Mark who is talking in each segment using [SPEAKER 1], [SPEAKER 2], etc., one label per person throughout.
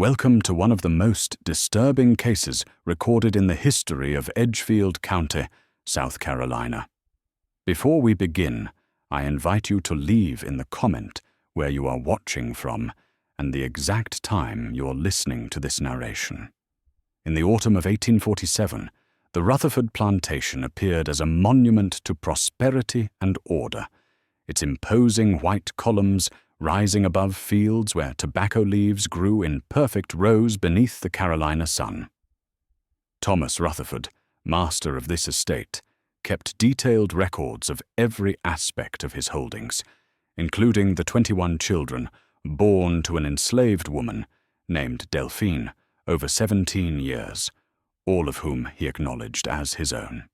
[SPEAKER 1] Welcome to one of the most disturbing cases recorded in the history of Edgefield County, South Carolina. Before we begin, I invite you to leave in the comment where you are watching from and the exact time you're listening to this narration. In the autumn of 1847, the Rutherford plantation appeared as a monument to prosperity and order, its imposing white columns rising above fields where tobacco leaves grew in perfect rows beneath the Carolina sun. Thomas Rutherford, master of this estate, kept detailed records of every aspect of his holdings, including the 21 children born to an enslaved woman named Delphine over 17 years, all of whom he acknowledged as his own.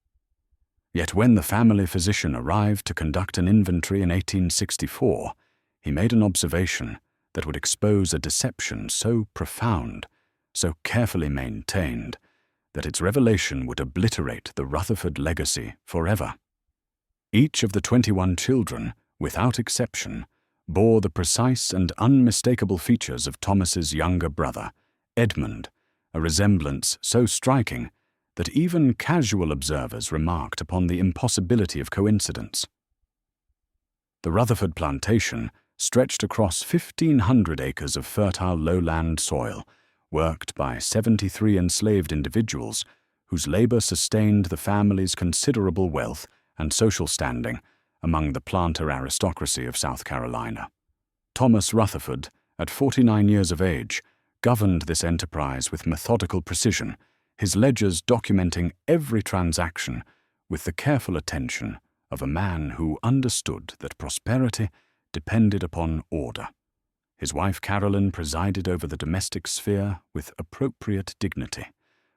[SPEAKER 1] Yet when the family physician arrived to conduct an inventory in 1864, he made an observation that would expose a deception so profound, so carefully maintained, that its revelation would obliterate the Rutherford legacy forever. Each of the 21 children, without exception, bore the precise and unmistakable features of Thomas's younger brother, Edmund, a resemblance so striking that even casual observers remarked upon the impossibility of coincidence. The Rutherford plantation stretched across 1,500 acres of fertile lowland soil, worked by 73 enslaved individuals whose labor sustained the family's considerable wealth and social standing among the planter aristocracy of South Carolina. Thomas Rutherford, at 49 years of age, governed this enterprise with methodical precision, his ledgers documenting every transaction with the careful attention of a man who understood that prosperity depended upon order. His wife Carolyn presided over the domestic sphere with appropriate dignity,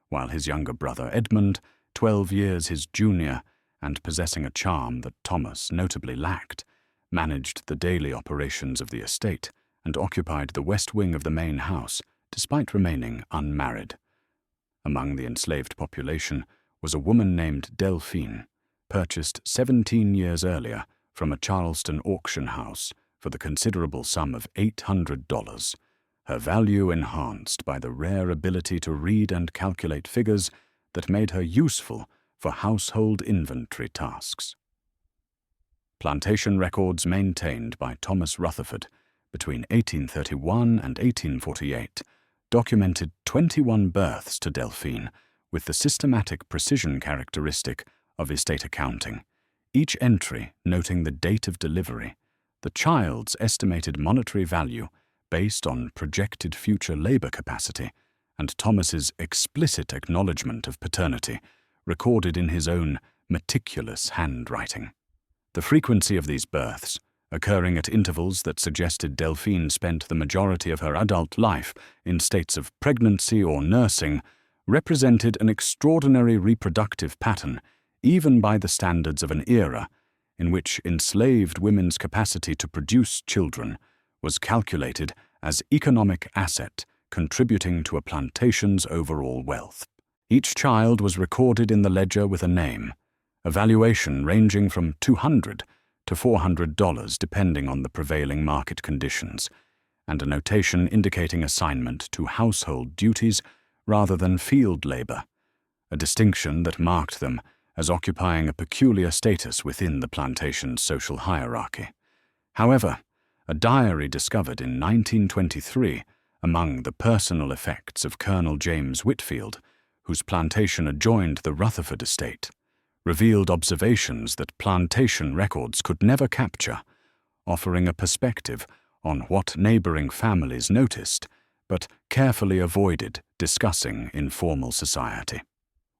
[SPEAKER 1] while his younger brother Edmund, 12 years his junior and possessing a charm that Thomas notably lacked, managed the daily operations of the estate and occupied the west wing of the main house, despite remaining unmarried. Among the enslaved population was a woman named Delphine, purchased 17 years earlier from a Charleston auction house for the considerable sum of $800, her value enhanced by the rare ability to read and calculate figures that made her useful for household inventory tasks. Plantation records maintained by Thomas Rutherford between 1831 and 1848 documented 21 births to Delphine with the systematic precision characteristic of estate accounting, each entry noting the date of delivery, the child's estimated monetary value based on projected future labor capacity, and Thomas's explicit acknowledgement of paternity, recorded in his own meticulous handwriting. The frequency of these births, occurring at intervals that suggested Delphine spent the majority of her adult life in states of pregnancy or nursing, represented an extraordinary reproductive pattern, even by the standards of an era in which enslaved women's capacity to produce children was calculated as economic asset contributing to a plantation's overall wealth. Each child was recorded in the ledger with a name, a valuation ranging from $200 to $400 depending on the prevailing market conditions, and a notation indicating assignment to household duties rather than field labor, a distinction that marked them as occupying a peculiar status within the plantation's social hierarchy. However, a diary discovered in 1923 among the personal effects of Colonel James Whitfield, whose plantation adjoined the Rutherford estate, revealed observations that plantation records could never capture, offering a perspective on what neighboring families noticed but carefully avoided discussing in formal society.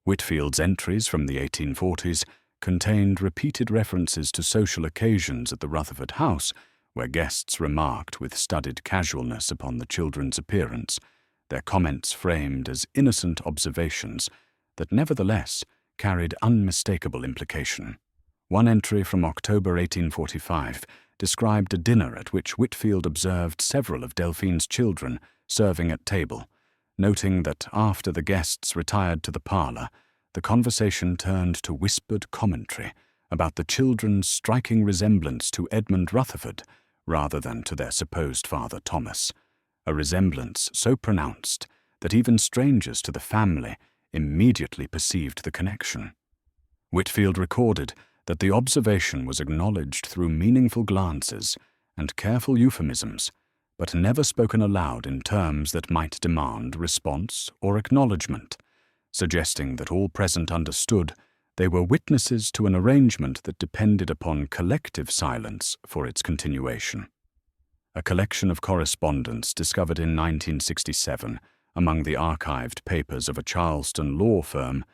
[SPEAKER 1] Whitfield's entries from the 1840s contained repeated references to social occasions at the Rutherford house, where guests remarked with studied casualness upon the children's appearance, their comments framed as innocent observations that nevertheless carried unmistakable implication. One entry from October 1845 described a dinner at which Whitfield observed several of Delphine's children serving at table, noting that after the guests retired to the parlor, the conversation turned to whispered commentary about the children's striking resemblance to Edmund Rutherford rather than to their supposed father Thomas, a resemblance so pronounced that even strangers to the family immediately perceived the connection. Whitfield recorded that the observation was acknowledged through meaningful glances and careful euphemisms, but never spoken aloud in terms that might demand response or acknowledgement, suggesting that all present understood they were witnesses to an arrangement that depended upon collective silence for its continuation. A collection of correspondence discovered in 1967 among the archived papers of a Charleston law firm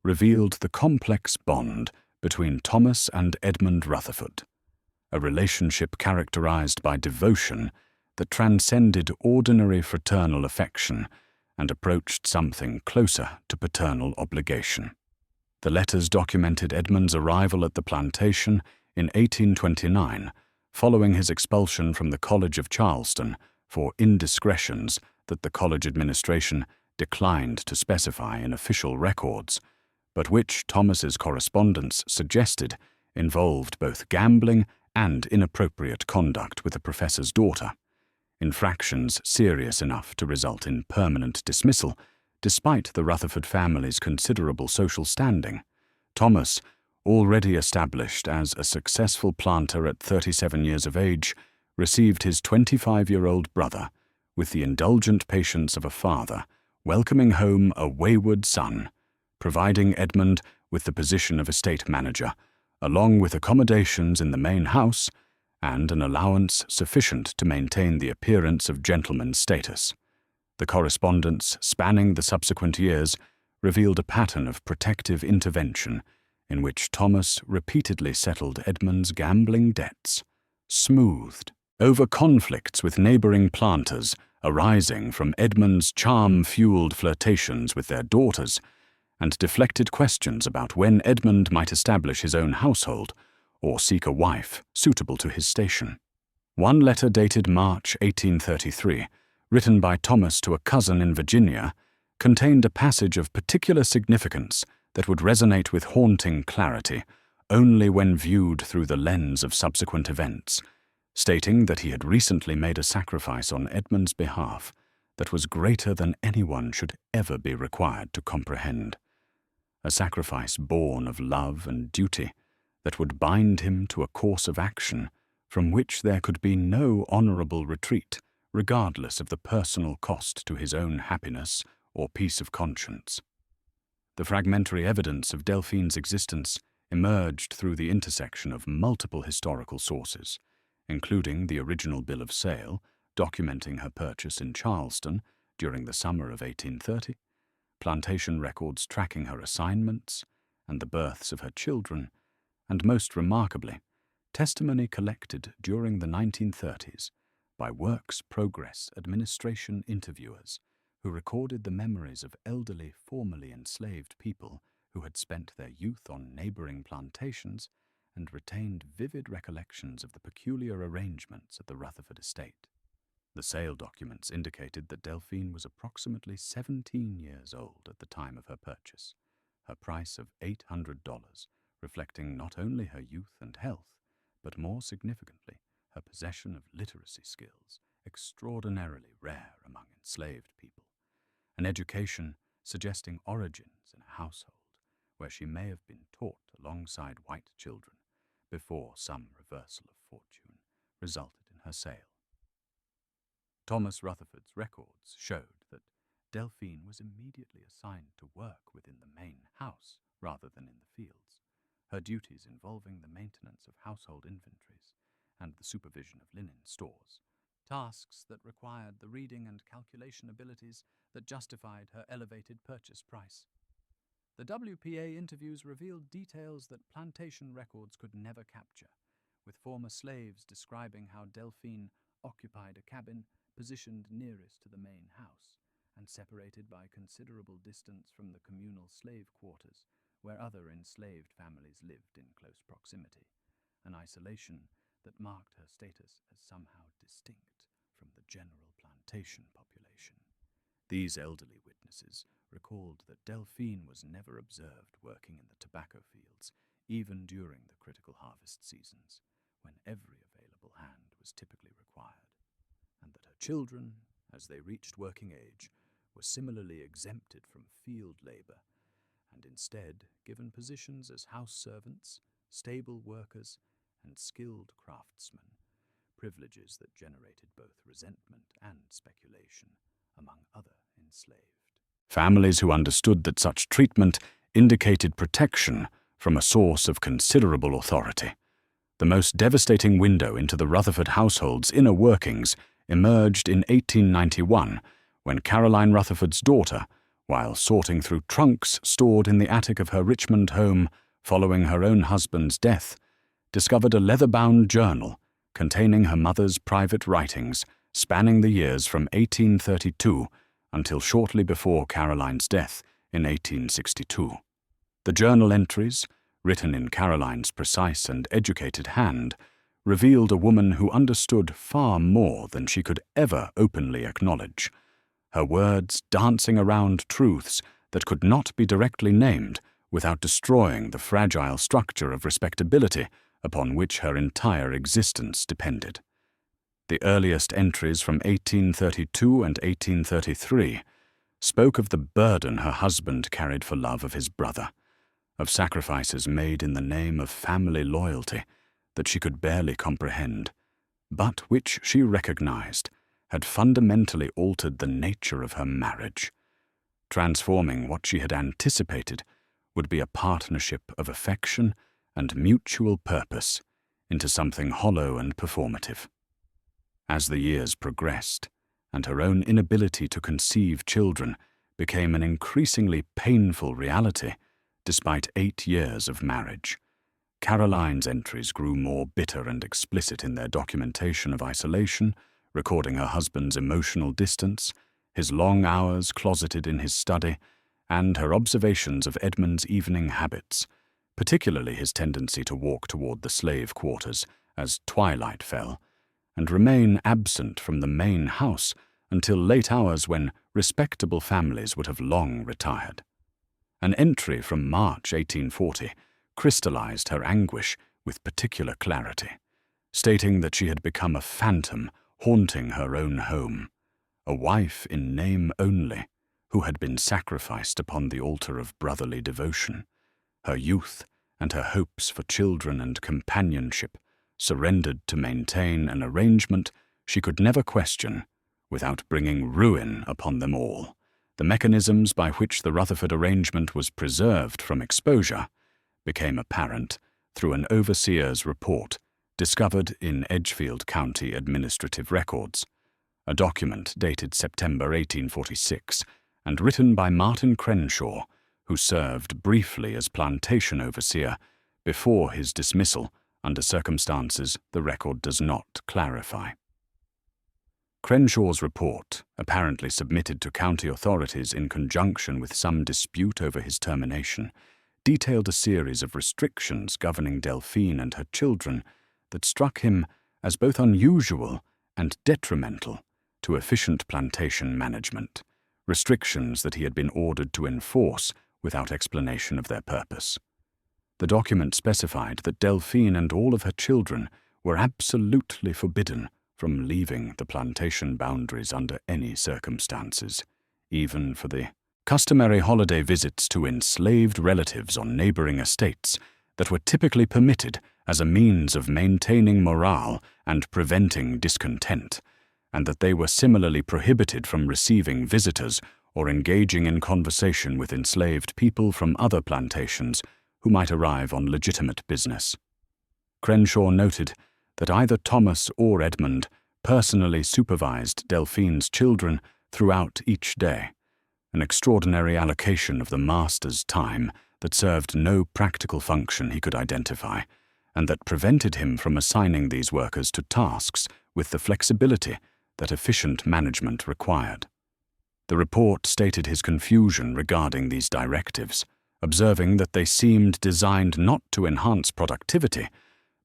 [SPEAKER 1] revealed the complex bond between Thomas and Edmund Rutherford, a relationship characterized by devotion that transcended ordinary fraternal affection and approached something closer to paternal obligation. The letters documented Edmund's arrival at the plantation in 1829, following his expulsion from the College of Charleston for indiscretions that the college administration declined to specify in official records, but which Thomas's correspondence suggested involved both gambling and inappropriate conduct with the professor's daughter, infractions serious enough to result in permanent dismissal. Despite the Rutherford family's considerable social standing, Thomas, already established as a successful planter at 37 years of age, received his 25-year-old brother with the indulgent patience of a father welcoming home a wayward son, providing Edmund with the position of estate manager, along with accommodations in the main house and an allowance sufficient to maintain the appearance of gentleman's status. The correspondence, spanning the subsequent years, revealed a pattern of protective intervention in which Thomas repeatedly settled Edmund's gambling debts, smoothed over conflicts with neighboring planters arising from Edmund's charm-fueled flirtations with their daughters, and deflected questions about when Edmund might establish his own household or seek a wife suitable to his station. One letter dated March 1833, written by Thomas to a cousin in Virginia, contained a passage of particular significance that would resonate with haunting clarity only when viewed through the lens of subsequent events, stating that he had recently made a sacrifice on Edmund's behalf that was greater than anyone should ever be required to comprehend. A sacrifice born of love and duty that would bind him to a course of action from which there could be no honorable retreat, regardless of the personal cost to his own happiness or peace of conscience. The fragmentary evidence of Delphine's existence emerged through the intersection of multiple historical sources, including the original bill of sale documenting her purchase in Charleston during the summer of 1830, plantation records tracking her assignments and the births of her children, and most remarkably, testimony collected during the 1930s by Works Progress Administration interviewers who recorded the memories of elderly formerly enslaved people who had spent their youth on neighboring plantations and retained vivid recollections of the peculiar arrangements at the Rutherford estate. The sale documents indicated that Delphine was approximately 17 years old at the time of her purchase, her price of $800 reflecting not only her youth and health, but more significantly, her possession of literacy skills extraordinarily rare among enslaved people, an education suggesting origins in a household where she may have been taught alongside white children before some reversal of fortune resulted in her sale. Thomas Rutherford's records showed that Delphine was immediately assigned to work within the main house rather than in the fields, her duties involving the maintenance of household inventories and the supervision of linen stores, tasks that required the reading and calculation abilities that justified her elevated purchase price. The WPA interviews revealed details that plantation records could never capture, with former slaves describing how Delphine occupied a cabin positioned nearest to the main house and separated by considerable distance from the communal slave quarters where other enslaved families lived in close proximity, an isolation that marked her status as somehow distinct from the general plantation population. These elderly witnesses recalled that Delphine was never observed working in the tobacco fields, even during the critical harvest seasons, when every available hand was typically required, and that her children as they reached working age, were similarly exempted from field labor and instead given positions as house servants, stable workers, and skilled craftsmen, privileges that generated both resentment and speculation among other enslaved. Families who understood that such treatment indicated protection from a source of considerable authority. The most devastating window into the Rutherford household's inner workings emerged in 1891, when Caroline Rutherford's daughter, while sorting through trunks stored in the attic of her Richmond home following her own husband's death, discovered a leather-bound journal containing her mother's private writings spanning the years from 1832 until shortly before Caroline's death in 1862. The journal entries, written in Caroline's precise and educated hand, revealed a woman who understood far more than she could ever openly acknowledge, her words dancing around truths that could not be directly named without destroying the fragile structure of respectability upon which her entire existence depended. The earliest entries from 1832 and 1833 spoke of the burden her husband carried for love of his brother, of sacrifices made in the name of family loyalty that she could barely comprehend, but which she recognized had fundamentally altered the nature of her marriage, transforming what she had anticipated would be a partnership of affection and mutual purpose into something hollow and performative. As the years progressed, and her own inability to conceive children became an increasingly painful reality, despite 8 years of marriage, Caroline's entries grew more bitter and explicit in their documentation of isolation, recording her husband's emotional distance, his long hours closeted in his study, and her observations of Edmund's evening habits, particularly his tendency to walk toward the slave quarters as twilight fell, and remain absent from the main house until late hours when respectable families would have long retired. An entry from March 1840 crystallized her anguish with particular clarity, stating that she had become a phantom haunting her own home, a wife in name only, who had been sacrificed upon the altar of brotherly devotion, her youth and her hopes for children and companionship surrendered to maintain an arrangement she could never question without bringing ruin upon them all. The mechanisms by which the Rutherford arrangement was preserved from exposure became apparent through an overseer's report discovered in Edgefield County administrative records, a document dated September 1846 and written by Martin Crenshaw, who served briefly as plantation overseer before his dismissal under circumstances the record does not clarify. Crenshaw's report, apparently submitted to county authorities in conjunction with some dispute over his termination, detailed a series of restrictions governing Delphine and her children that struck him as both unusual and detrimental to efficient plantation management, restrictions that he had been ordered to enforce without explanation of their purpose. The document specified that Delphine and all of her children were absolutely forbidden from leaving the plantation boundaries under any circumstances, even for the customary holiday visits to enslaved relatives on neighboring estates that were typically permitted as a means of maintaining morale and preventing discontent, and that they were similarly prohibited from receiving visitors or engaging in conversation with enslaved people from other plantations who might arrive on legitimate business. Crenshaw noted that either Thomas or Edmund personally supervised Delphine's children throughout each day, an extraordinary allocation of the master's time that served no practical function he could identify, and that prevented him from assigning these workers to tasks with the flexibility that efficient management required. The report stated his confusion regarding these directives, observing that they seemed designed not to enhance productivity,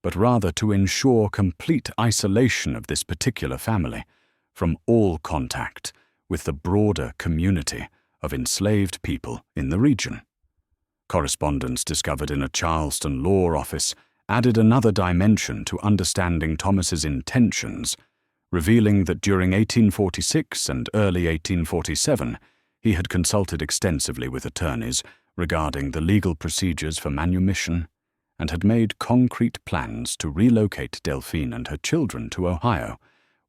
[SPEAKER 1] but rather to ensure complete isolation of this particular family from all contact with the broader community of enslaved people in the region. Correspondence discovered in a Charleston law office added another dimension to understanding Thomas's intentions, revealing that during 1846 and early 1847 he had consulted extensively with attorneys regarding the legal procedures for manumission and had made concrete plans to relocate Delphine and her children to Ohio,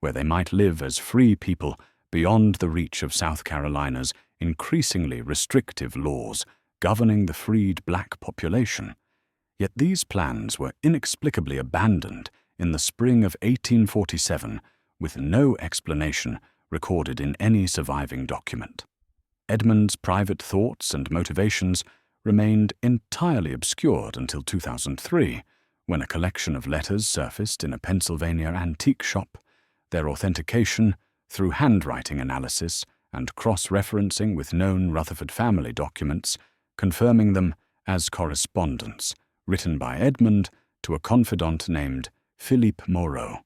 [SPEAKER 1] where they might live as free people beyond the reach of South Carolina's increasingly restrictive laws governing the freed black population. Yet these plans were inexplicably abandoned in the spring of 1847 with no explanation recorded in any surviving document. Edmund's private thoughts and motivations remained entirely obscured until 2003, when a collection of letters surfaced in a Pennsylvania antique shop, their authentication through handwriting analysis and cross-referencing with known Rutherford family documents, confirming them as correspondence written by Edmund to a confidant named Philippe Moreau,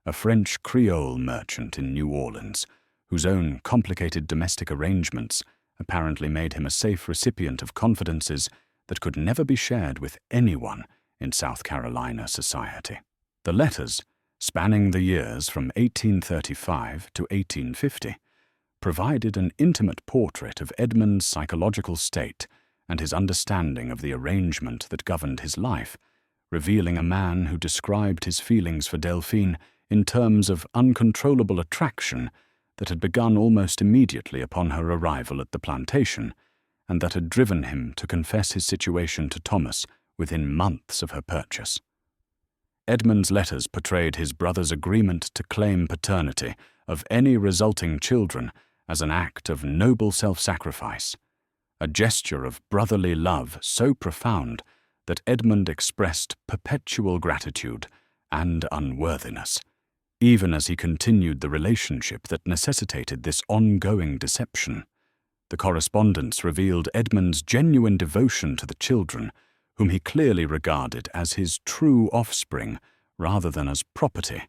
[SPEAKER 1] a French Creole merchant in New Orleans, whose own complicated domestic arrangements apparently made him a safe recipient of confidences that could never be shared with anyone in South Carolina society. The letters, spanning the years from 1835 to 1850, provided an intimate portrait of Edmund's psychological state and his understanding of the arrangement that governed his life, revealing a man who described his feelings for Delphine in terms of uncontrollable attraction that had begun almost immediately upon her arrival at the plantation, and that had driven him to confess his situation to Thomas within months of her purchase. Edmund's letters portrayed his brother's agreement to claim paternity of any resulting children as an act of noble self-sacrifice, a gesture of brotherly love so profound that Edmund expressed perpetual gratitude and unworthiness, even as he continued the relationship that necessitated this ongoing deception. The correspondence revealed Edmund's genuine devotion to the children, whom he clearly regarded as his true offspring rather than as property,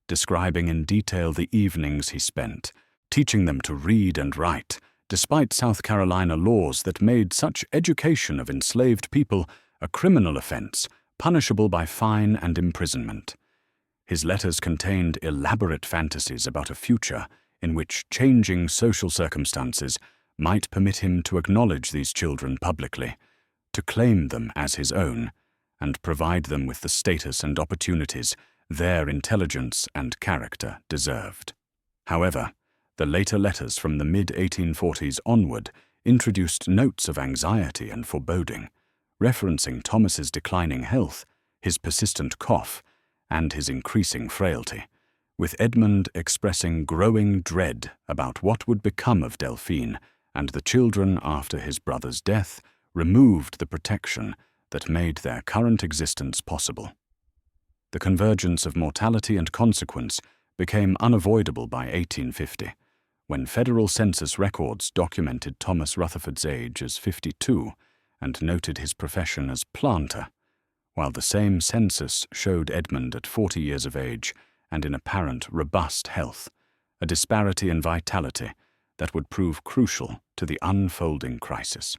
[SPEAKER 1] describing in detail the evenings he spent, teaching them to read and write, despite South Carolina laws that made such education of enslaved people a criminal offense, punishable by fine and imprisonment. His letters contained elaborate fantasies about a future in which changing social circumstances might permit him to acknowledge these children publicly, to claim them as his own, and provide them with the status and opportunities their intelligence and character deserved. However, the later letters from the mid-1840s onward introduced notes of anxiety and foreboding, referencing Thomas's declining health, his persistent cough, and his increasing frailty, with Edmund expressing growing dread about what would become of Delphine and the children after his brother's death removed the protection that made their current existence possible. The convergence of mortality and consequence became unavoidable by 1850, when federal census records documented Thomas Rutherford's age as 52 and noted his profession as planter, while the same census showed Edmund at 40 years of age and in apparent robust health, a disparity in vitality that would prove crucial to the unfolding crisis.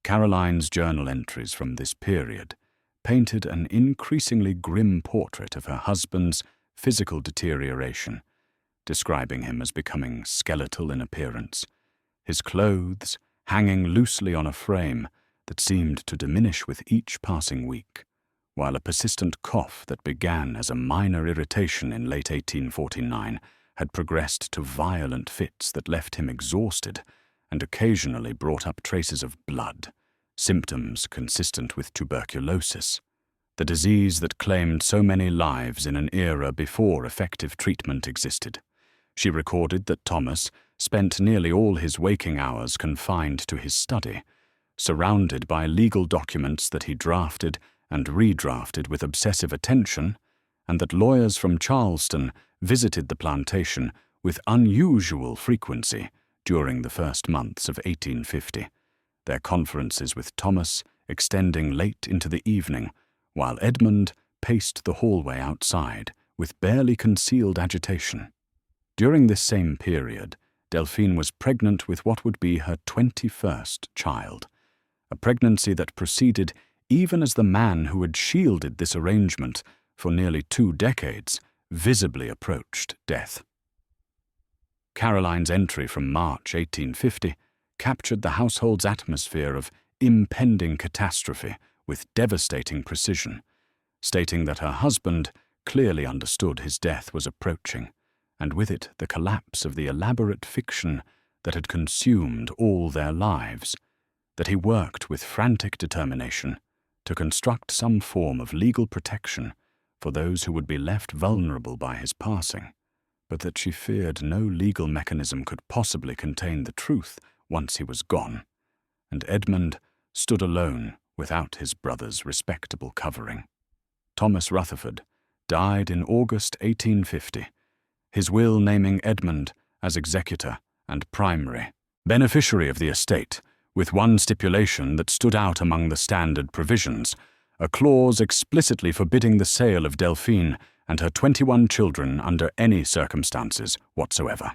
[SPEAKER 1] Caroline's journal entries from this period painted an increasingly grim portrait of her husband's physical deterioration, describing him as becoming skeletal in appearance, his clothes hanging loosely on a frame that seemed to diminish with each passing week, while a persistent cough that began as a minor irritation in late 1849 had progressed to violent fits that left him exhausted and occasionally brought up traces of blood, symptoms consistent with tuberculosis, the disease that claimed so many lives in an era before effective treatment existed. She recorded that Thomas spent nearly all his waking hours confined to his study, surrounded by legal documents that he drafted and redrafted with obsessive attention, and that lawyers from Charleston visited the plantation with unusual frequency during the first months of 1850, their conferences with Thomas extending late into the evening, while Edmund paced the hallway outside with barely concealed agitation. During this same period, Delphine was pregnant with what would be her 21st child, a pregnancy that proceeded even as the man who had shielded this arrangement for nearly 2 decades visibly approached death. Caroline's entry from March 1850 captured the household's atmosphere of impending catastrophe with devastating precision, stating that her husband clearly understood his death was approaching, and with it the collapse of the elaborate fiction that had consumed all their lives, that he worked with frantic determination to construct some form of legal protection for those who would be left vulnerable by his passing, but that she feared no legal mechanism could possibly contain the truth once he was gone, and Edmund stood alone without his brother's respectable covering. Thomas Rutherford died in August 1850, his will naming Edmund as executor and primary beneficiary of the estate, with one stipulation that stood out among the standard provisions, a clause explicitly forbidding the sale of Delphine and her 21 children under any circumstances whatsoever.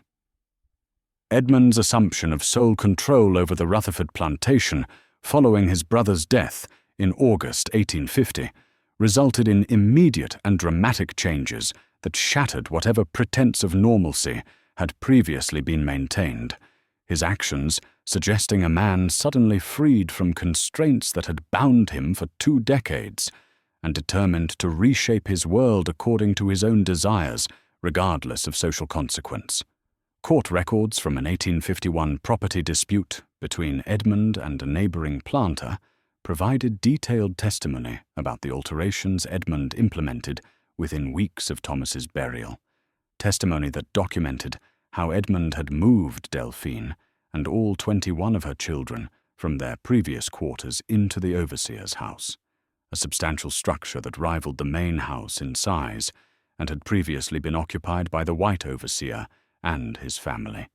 [SPEAKER 1] Edmund's assumption of sole control over the Rutherford plantation following his brother's death in August 1850 resulted in immediate and dramatic changes that shattered whatever pretense of normalcy had previously been maintained, his actions suggesting a man suddenly freed from constraints that had bound him for 2 decades and determined to reshape his world according to his own desires, regardless of social consequence. Court records from an 1851 property dispute between Edmund and a neighboring planter provided detailed testimony about the alterations Edmund implemented within weeks of Thomas's burial, testimony that documented how Edmund had moved Delphine and all 21 of her children from their previous quarters into the overseer's house, a substantial structure that rivaled the main house in size and had previously been occupied by the white overseer and his family.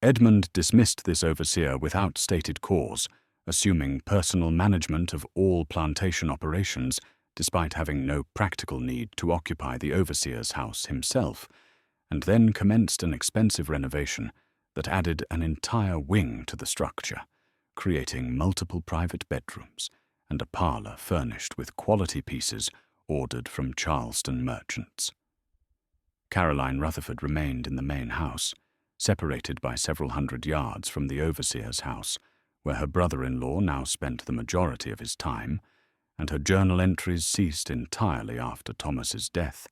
[SPEAKER 1] Edmund dismissed this overseer without stated cause, assuming personal management of all plantation operations despite having no practical need to occupy the overseer's house himself, and then commenced an expensive renovation that added an entire wing to the structure, creating multiple private bedrooms and a parlor furnished with quality pieces ordered from Charleston merchants. Caroline Rutherford remained in the main house, separated by several hundred yards from the overseer's house, where her brother-in-law now spent the majority of his time, and her journal entries ceased entirely after Thomas's death,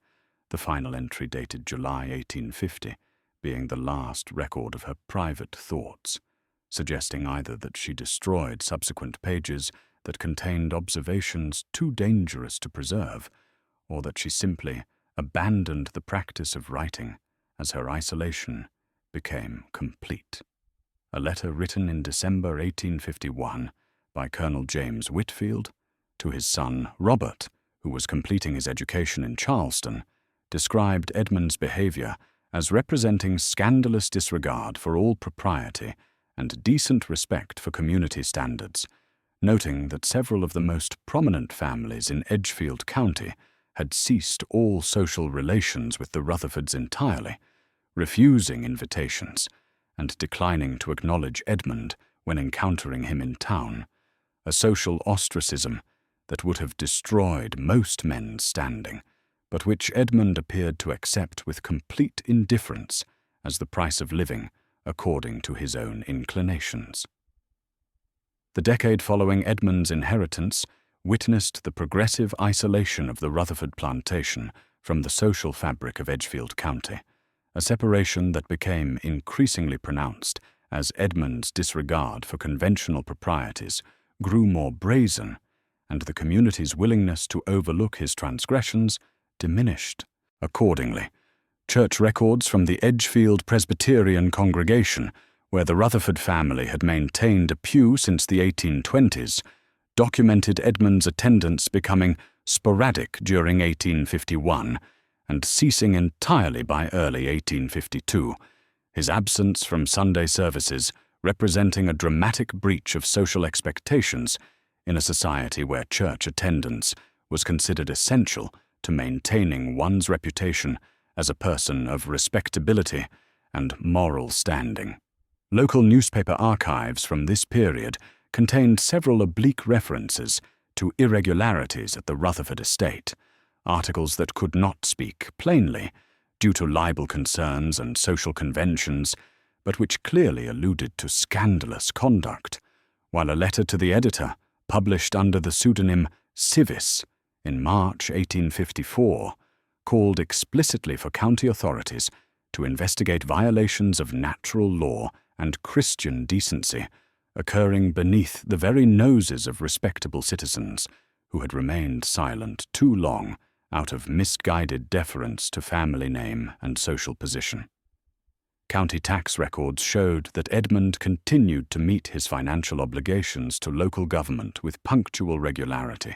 [SPEAKER 1] the final entry dated July 1850, being the last record of her private thoughts, suggesting either that she destroyed subsequent pages that contained observations too dangerous to preserve, or that she simply abandoned the practice of writing as her isolation became complete. A letter written in December 1851 by Colonel James Whitfield to his son Robert, who was completing his education in Charleston, described Edmund's behavior as representing scandalous disregard for all propriety and decent respect for community standards, noting that several of the most prominent families in Edgefield County had ceased all social relations with the Rutherfords entirely, refusing invitations and declining to acknowledge Edmund when encountering him in town, a social ostracism that would have destroyed most men's standing, but which Edmund appeared to accept with complete indifference as the price of living according to his own inclinations. The decade following Edmund's inheritance witnessed the progressive isolation of the Rutherford plantation from the social fabric of Edgefield County, a separation that became increasingly pronounced as Edmund's disregard for conventional proprieties grew more brazen and the community's willingness to overlook his transgressions diminished. Accordingly, church records from the Edgefield Presbyterian congregation, where the Rutherford family had maintained a pew since the 1820s, documented Edmund's attendance becoming sporadic during 1851 and ceasing entirely by early 1852, his absence from Sunday services representing a dramatic breach of social expectations in a society where church attendance was considered essential to maintaining one's reputation as a person of respectability and moral standing. Local newspaper archives from this period contained several oblique references to irregularities at the Rutherford estate, articles that could not speak plainly due to libel concerns and social conventions, but which clearly alluded to scandalous conduct, while a letter to the editor, published under the pseudonym Civis in March 1854, called explicitly for county authorities to investigate violations of natural law and Christian decency occurring beneath the very noses of respectable citizens who had remained silent too long out of misguided deference to family name and social position. County tax records showed that Edmund continued to meet his financial obligations to local government with punctual regularity,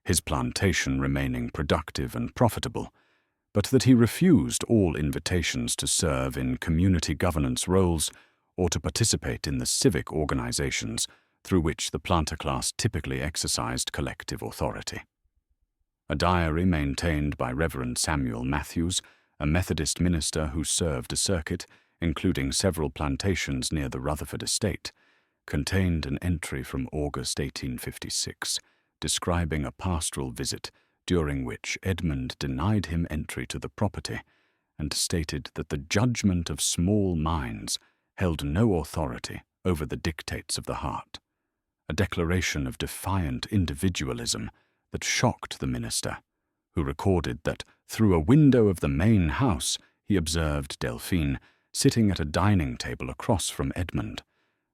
[SPEAKER 1] his plantation remaining productive and profitable, but that he refused all invitations to serve in community governance roles or to participate in the civic organizations through which the planter class typically exercised collective authority. A diary maintained by Reverend Samuel Matthews, a Methodist minister who served a circuit, including several plantations near the Rutherford estate, contained an entry from August 1856 describing a pastoral visit during which Edmund denied him entry to the property and stated that the judgment of small minds held no authority over the dictates of the heart, a declaration of defiant individualism that shocked the minister, who recorded that through a window of the main house he observed Delphine sitting at a dining table across from Edmund,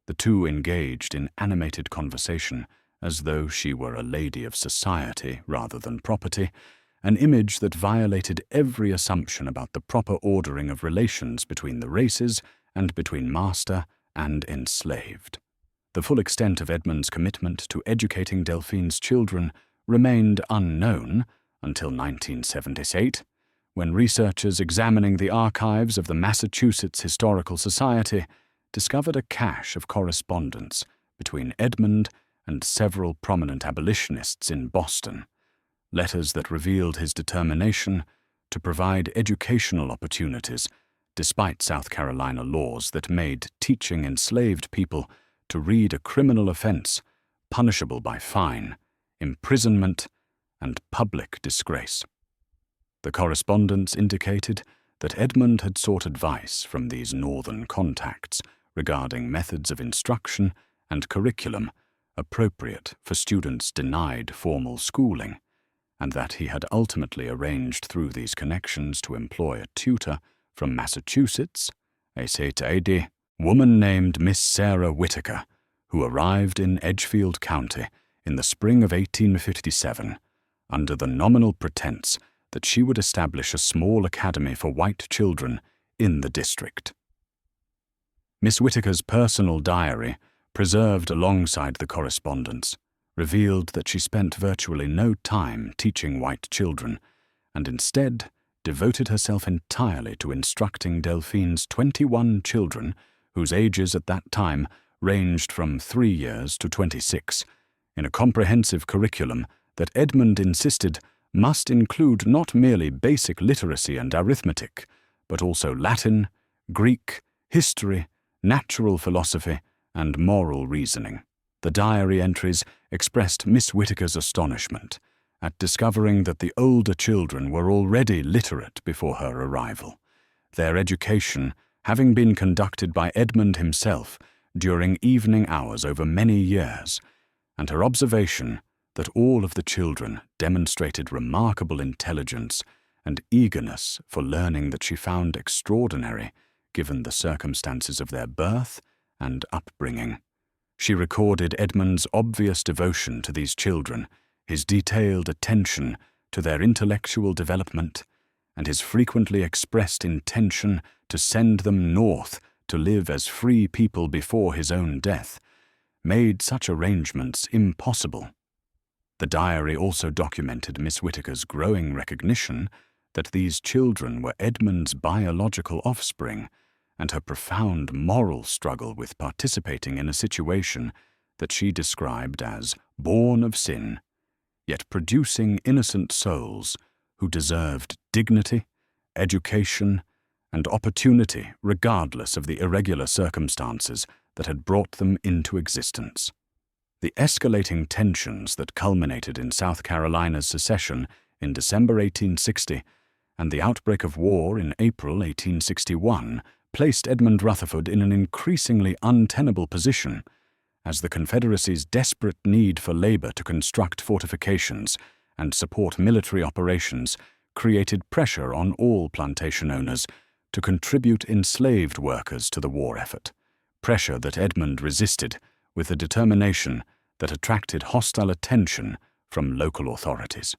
[SPEAKER 1] the two engaged in animated conversation as though she were a lady of society rather than property, an image that violated every assumption about the proper ordering of relations between the races and between master and enslaved. The full extent of Edmund's commitment to educating Delphine's children remained unknown until 1978, when researchers examining the archives of the Massachusetts Historical Society discovered a cache of correspondence between Edmund and several prominent abolitionists in Boston, letters that revealed his determination to provide educational opportunities despite South Carolina laws that made teaching enslaved people to read a criminal offense punishable by fine, imprisonment, and public disgrace. The correspondence indicated that Edmund had sought advice from these northern contacts regarding methods of instruction and curriculum appropriate for students denied formal schooling, and that he had ultimately arranged through these connections to employ a tutor from Massachusetts, a Setaide woman named Miss Sarah Whitaker, who arrived in Edgefield County in the spring of 1857 under the nominal pretense that she would establish a small academy for white children in the district. Miss Whitaker's personal diary, preserved alongside the correspondence, revealed that she spent virtually no time teaching white children, and instead devoted herself entirely to instructing Delphine's 21 children, whose ages at that time ranged from 3 years to 26, in a comprehensive curriculum that Edmund insisted must include not merely basic literacy and arithmetic, but also Latin, Greek, history, natural philosophy, and moral reasoning. The diary entries expressed Miss Whitaker's astonishment at discovering that the older children were already literate before her arrival, their education having been conducted by Edmund himself during evening hours over many years, and her observation that all of the children demonstrated remarkable intelligence and eagerness for learning that she found extraordinary given the circumstances of their birth and upbringing. She recorded Edmund's obvious devotion to these children, his detailed attention to their intellectual development, and his frequently expressed intention to send them north to live as free people before his own death, made such arrangements impossible. The diary also documented Miss Whitaker's growing recognition that these children were Edmund's biological offspring, and her profound moral struggle with participating in a situation that she described as born of sin, yet producing innocent souls who deserved dignity, education, and opportunity regardless of the irregular circumstances that had brought them into existence. The escalating tensions that culminated in South Carolina's secession in December 1860, and the outbreak of war in April 1861 placed Edmund Rutherford in an increasingly untenable position, as the Confederacy's desperate need for labor to construct fortifications and support military operations created pressure on all plantation owners to contribute enslaved workers to the war effort, pressure that Edmund resisted with a determination that attracted hostile attention from local authorities.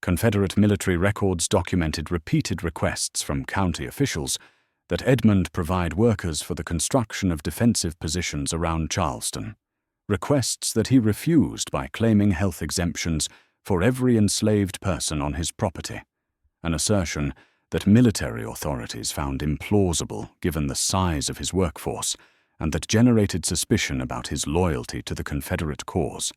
[SPEAKER 1] Confederate military records documented repeated requests from county officials that Edmund provide workers for the construction of defensive positions around Charleston, requests that he refused by claiming health exemptions for every enslaved person on his property, an assertion that military authorities found implausible given the size of his workforce and that generated suspicion about his loyalty to the Confederate cause.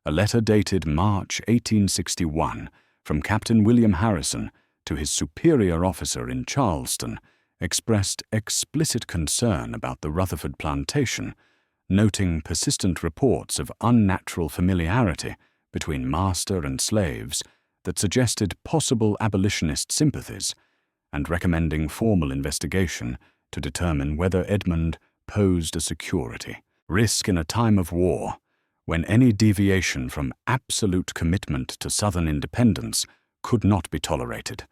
[SPEAKER 1] A letter dated March 1861 from Captain William Harrison to his superior officer in Charleston expressed explicit concern about the Rutherford plantation, noting persistent reports of unnatural familiarity between master and slaves that suggested possible abolitionist sympathies, and recommending formal investigation to determine whether Edmund posed a security risk in a time of war, when any deviation from absolute commitment to Southern independence could not be tolerated.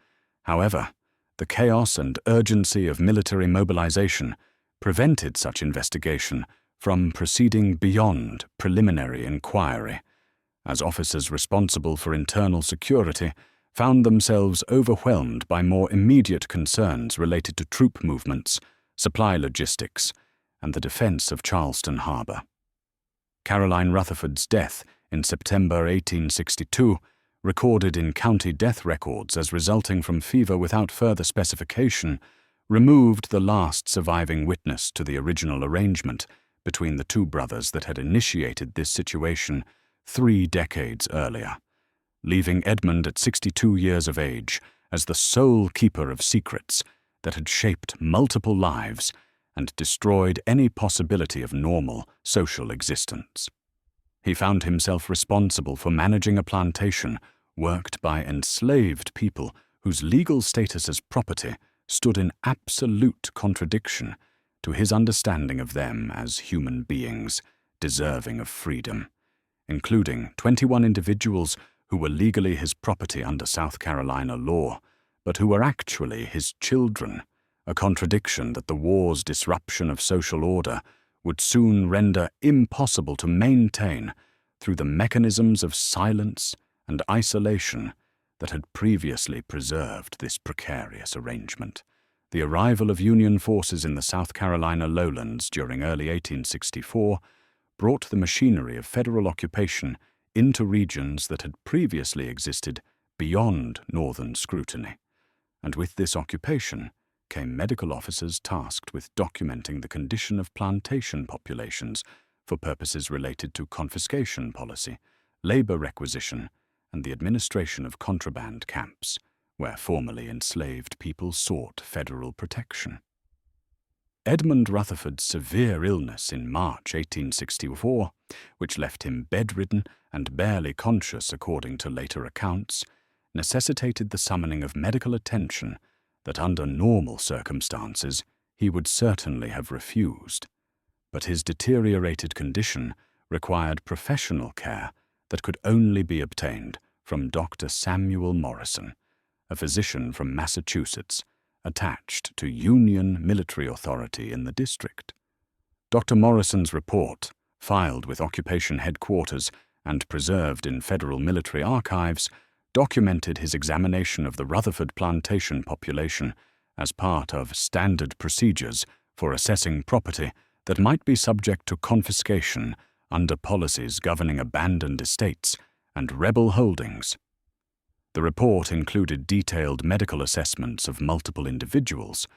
[SPEAKER 1] However, the chaos and urgency of military mobilization prevented such investigation from proceeding beyond preliminary inquiry, as officers responsible for internal security found themselves overwhelmed by more immediate concerns related to troop movements, supply logistics, and the defense of Charleston Harbor. Caroline Rutherford's death in September 1862, recorded in county death records as resulting from fever without further specification, removed the last surviving witness to the original arrangement between the two brothers that had initiated this situation 3 decades earlier, leaving Edmund at 62 years of age as the sole keeper of secrets that had shaped multiple lives and destroyed any possibility of normal social existence. He found himself responsible for managing a plantation worked by enslaved people whose legal status as property stood in absolute contradiction to his understanding of them as human beings deserving of freedom, including 21 individuals who were legally his property under South Carolina law, but who were actually his children, a contradiction that the war's disruption of social order would soon render impossible to maintain through the mechanisms of silence and isolation that had previously preserved this precarious arrangement. The arrival of Union forces in the South Carolina lowlands during early 1864 brought the machinery of federal occupation into regions that had previously existed beyond northern scrutiny, and with this occupation came medical officers tasked with documenting the condition of plantation populations for purposes related to confiscation policy, labor requisition, and the administration of contraband camps, where formerly enslaved people sought federal protection. Edmund Rutherford's severe illness in March 1864, which left him bedridden and barely conscious according to later accounts, necessitated the summoning of medical attention that under normal circumstances he would certainly have refused. But his deteriorated condition required professional care that could only be obtained from Dr. Samuel Morrison, a physician from Massachusetts, attached to Union military authority in the district. Dr. Morrison's report, filed with occupation headquarters and preserved in federal military archives, documented his examination of the Rutherford plantation population as part of standard procedures for assessing property that might be subject to confiscation under policies governing abandoned estates and rebel holdings. The report included detailed medical assessments of multiple individuals,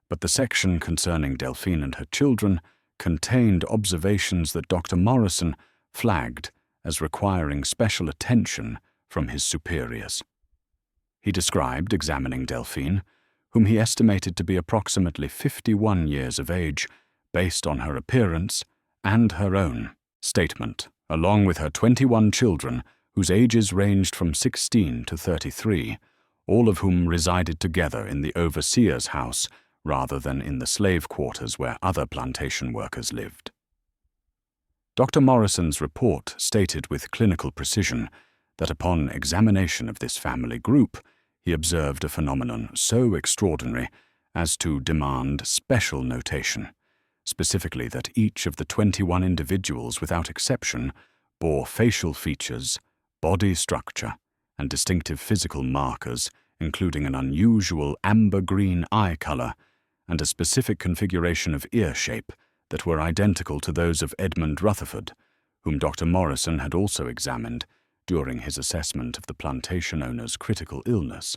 [SPEAKER 1] but the section concerning Delphine and her children contained observations that Dr. Morrison flagged as requiring special attention from his superiors. He described examining Delphine, whom he estimated to be approximately 51 years of age, based on her appearance and her own statement, along with her 21 children whose ages ranged from 16 to 33, all of whom resided together in the overseer's house rather than in the slave quarters where other plantation workers lived. Dr. Morrison's report stated with clinical precision that upon examination of this family group, he observed a phenomenon so extraordinary as to demand special notation, specifically that each of the 21 individuals without exception bore facial features, body structure, and distinctive physical markers, including an unusual amber-green eye color and a specific configuration of ear shape that were identical to those of Edmund Rutherford, whom Dr. Morrison had also examined during his assessment of the plantation owner's critical illness,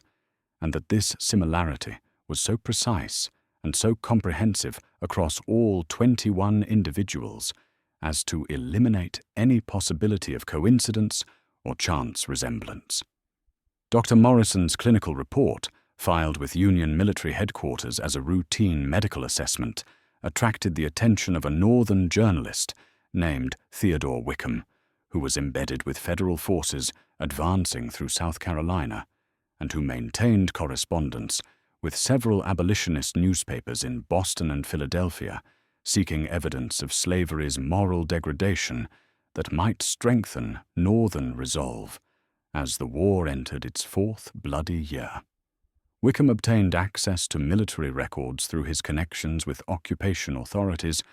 [SPEAKER 1] and that this similarity was so precise and so comprehensive across all 21 individuals as to eliminate any possibility of coincidence or chance resemblance. Dr. Morrison's clinical report, filed with Union Military Headquarters as a routine medical assessment, attracted the attention of a Northern journalist named Theodore Wickham, who was embedded with federal forces advancing through South Carolina, and who maintained correspondence with several abolitionist newspapers in Boston and Philadelphia, seeking evidence of slavery's moral degradation that might strengthen Northern resolve as the war entered its fourth bloody year. Wickham obtained access to military records through his connections with occupation authorities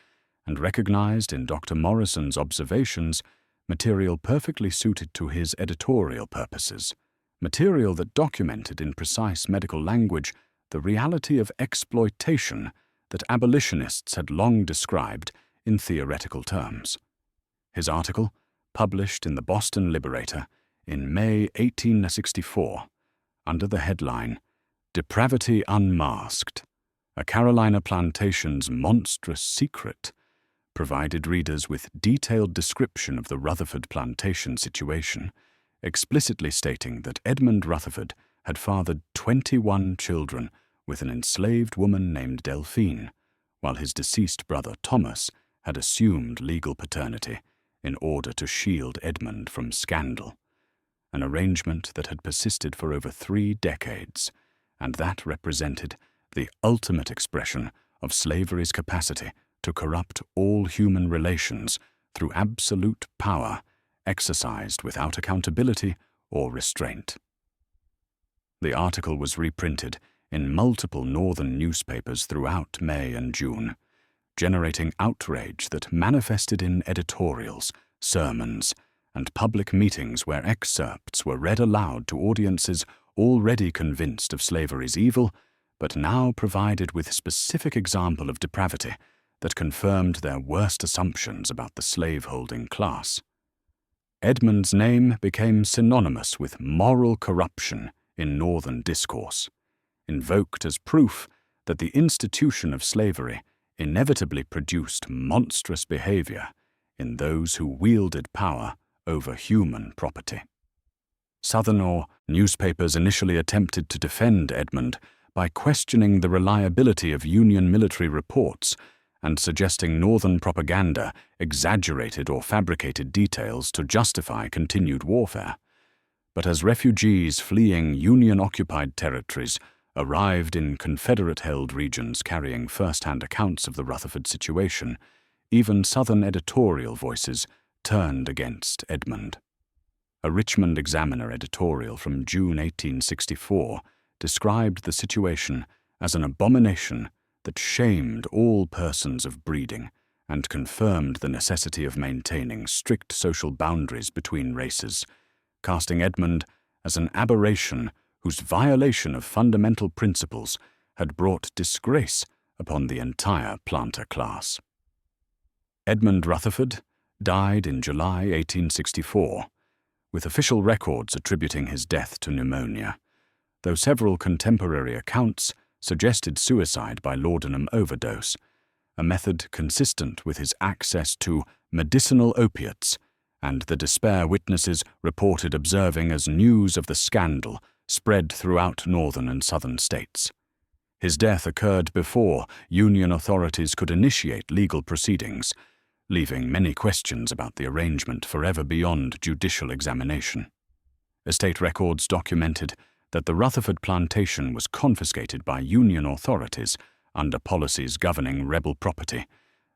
[SPEAKER 1] and recognized in Dr. Morrison's observations material perfectly suited to his editorial purposes, material that documented in precise medical language the reality of exploitation that abolitionists had long described in theoretical terms. His article, published in the Boston Liberator in May 1864, under the headline, "Depravity Unmasked, a Carolina Plantation's Monstrous Secret," provided readers with detailed description of the Rutherford plantation situation, explicitly stating that Edmund Rutherford had fathered 21 children with an enslaved woman named Delphine, while his deceased brother Thomas had assumed legal paternity in order to shield Edmund from scandal, an arrangement that had persisted for over 3 decades, and that represented the ultimate expression of slavery's capacity to corrupt all human relations through absolute power exercised without accountability or restraint. The article was reprinted in multiple Northern newspapers throughout May and June, generating outrage that manifested in editorials, sermons, and public meetings where excerpts were read aloud to audiences already convinced of slavery's evil, but now provided with specific example of depravity that confirmed their worst assumptions about the slave-holding class. Edmund's name became synonymous with moral corruption in Northern discourse, invoked as proof that the institution of slavery inevitably produced monstrous behavior in those who wielded power over human property. Southern newspapers initially attempted to defend Edmund by questioning the reliability of Union military reports and suggesting Northern propaganda exaggerated or fabricated details to justify continued warfare. But as refugees fleeing Union-occupied territories arrived in Confederate-held regions carrying first-hand accounts of the Rutherford situation, even Southern editorial voices turned against Edmund. A Richmond Examiner editorial from June 1864 described the situation as an abomination that shamed all persons of breeding and confirmed the necessity of maintaining strict social boundaries between races, casting Edmund as an aberration whose violation of fundamental principles had brought disgrace upon the entire planter class. Edmund Rutherford died in July 1864, with official records attributing his death to pneumonia, though several contemporary accounts suggested suicide by laudanum overdose, a method consistent with his access to medicinal opiates and the despair witnesses reported observing as news of the scandal spread throughout northern and southern states. His death occurred before Union authorities could initiate legal proceedings, leaving many questions about the arrangement forever beyond judicial examination. Estate records documented that the Rutherford plantation was confiscated by Union authorities under policies governing rebel property,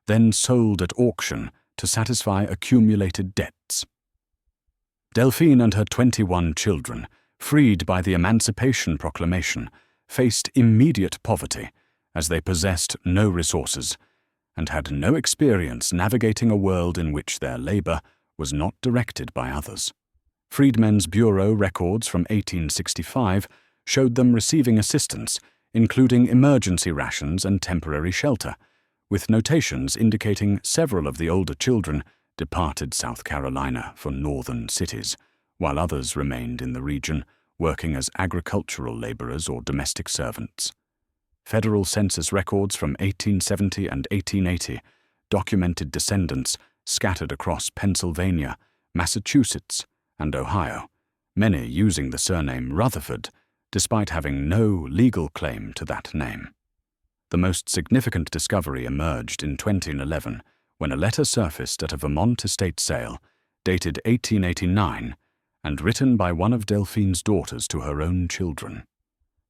[SPEAKER 1] then sold at auction to satisfy accumulated debts. Delphine and her 21 children, freed by the Emancipation Proclamation, faced immediate poverty as they possessed no resources and had no experience navigating a world in which their labor was not directed by others. Freedmen's Bureau records from 1865 showed them receiving assistance, including emergency rations and temporary shelter, with notations indicating several of the older children departed South Carolina for northern cities, while others remained in the region, working as agricultural laborers or domestic servants. Federal census records from 1870 and 1880 documented descendants scattered across Pennsylvania, Massachusetts, and Ohio, many using the surname Rutherford, despite having no legal claim to that name. The most significant discovery emerged in 2011 when a letter surfaced at a Vermont estate sale, dated 1889, and written by one of Delphine's daughters to her own children.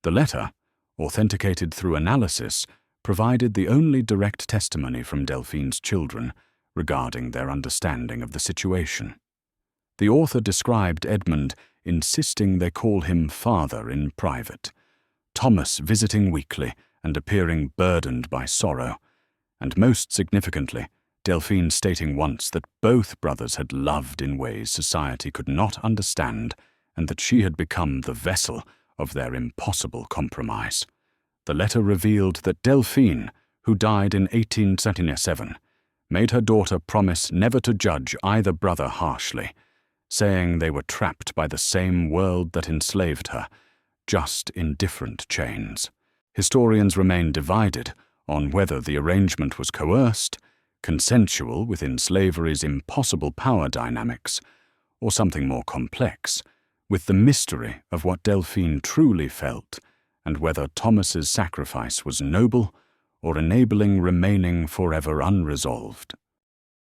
[SPEAKER 1] The letter, authenticated through analysis, provided the only direct testimony from Delphine's children regarding their understanding of the situation. The author described Edmund insisting they call him father in private, Thomas visiting weekly and appearing burdened by sorrow, and most significantly, Delphine stating once that both brothers had loved in ways society could not understand and that she had become the vessel of their impossible compromise. The letter revealed that Delphine, who died in 1877, made her daughter promise never to judge either brother harshly, saying they were trapped by the same world that enslaved her, just in different chains. Historians remain divided on whether the arrangement was coerced, consensual within slavery's impossible power dynamics, or something more complex, with the mystery of what Delphine truly felt and whether Thomas's sacrifice was noble or enabling remaining forever unresolved